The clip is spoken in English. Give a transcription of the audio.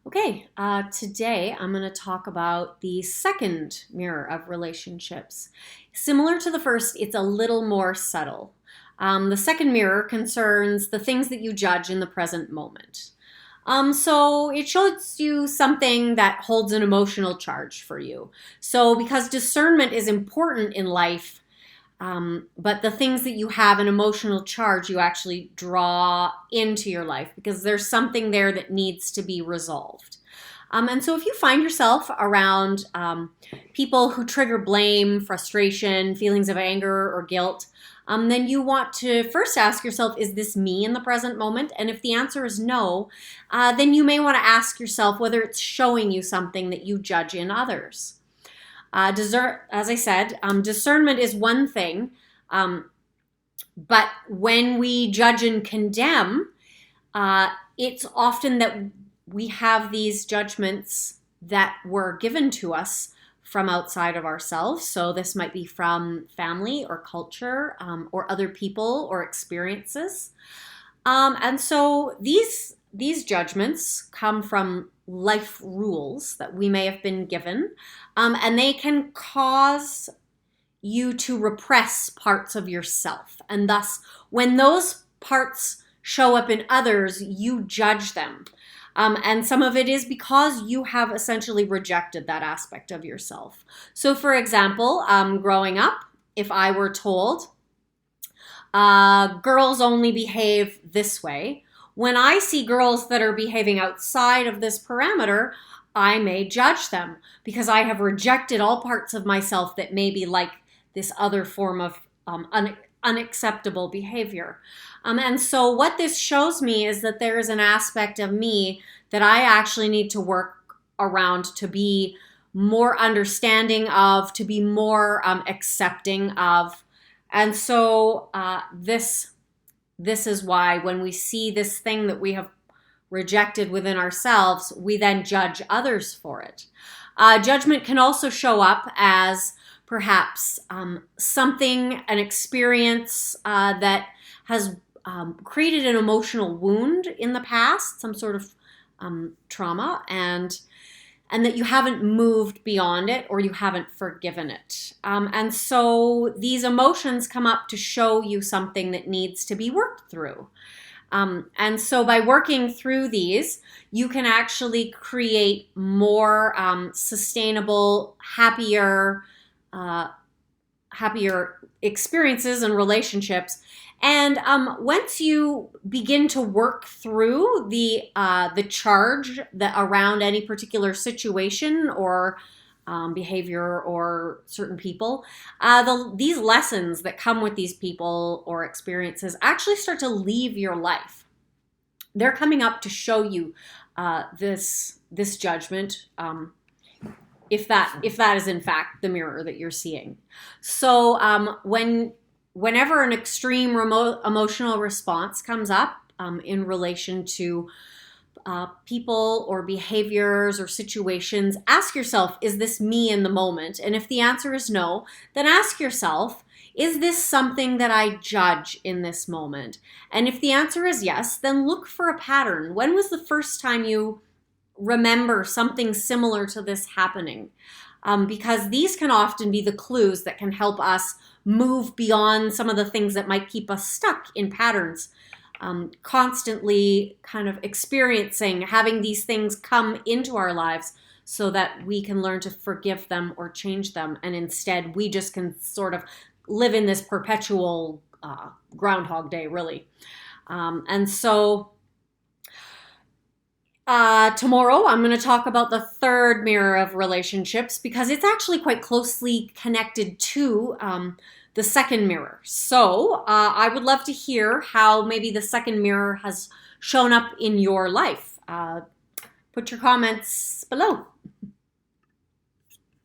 Okay, today I'm going to talk about the second mirror of relationships. Similar to the first, it's a little more subtle. The second mirror concerns the things that you judge in the present moment. So it shows you something that holds an emotional charge for you. So because discernment is important in life, but the things that you have an emotional charge, you actually draw into your life because there's something there that needs to be resolved. And so if you find yourself around people who trigger blame, frustration, feelings of anger or guilt, then you want to first ask yourself, is this me in the present moment? And if the answer is no, then you may want to ask yourself whether it's showing you something that you judge in others. As I said, discernment is one thing, but when we judge and condemn, it's often that we have these judgments that were given to us from outside of ourselves. So this might be from family or culture or other people or experiences. And so these judgments come from life rules that we may have been given, and they can cause you to repress parts of yourself. And thus, when those parts show up in others, you judge them. And some of it is because you have essentially rejected that aspect of yourself. So, for example, growing up, if I were told, girls only behave this way, when I see girls that are behaving outside of this parameter, I may judge them because I have rejected all parts of myself that may be like this other form of unacceptable behavior. And so what this shows me is that there is an aspect of me that I actually need to work around to be more understanding of, to be more accepting of. And so this is why when we see this thing that we have rejected within ourselves, we then judge others for it. Judgment can also show up as perhaps something, an experience that has created an emotional wound in the past, some sort of trauma, and that you haven't moved beyond it or you haven't forgiven it. And so these emotions come up to show you something that needs to be worked through. And so by working through these, you can actually create more sustainable, happier experiences and relationships. And once you begin to work through the charge that around any particular situation or behavior or certain people, these lessons that come with these people or experiences actually start to leave your life. They're coming up to show you this judgment. If that is in fact the mirror that you're seeing. So whenever an extreme emotional response comes up in relation to people or behaviors or situations, ask yourself, is this me in the moment? And if the answer is no, then ask yourself, is this something that I judge in this moment? And if the answer is yes, then look for a pattern. When was the first time you remember something similar to this happening? Because these can often be the clues that can help us move beyond some of the things that might keep us stuck in patterns, constantly kind of experiencing, having these things come into our lives so that we can learn to forgive them or change them. And instead, we just can sort of live in this perpetual Groundhog Day, really. And so tomorrow, I'm going to talk about the third mirror of relationships because it's actually quite closely connected to the second mirror. So I would love to hear how maybe the second mirror has shown up in your life. Put your comments below.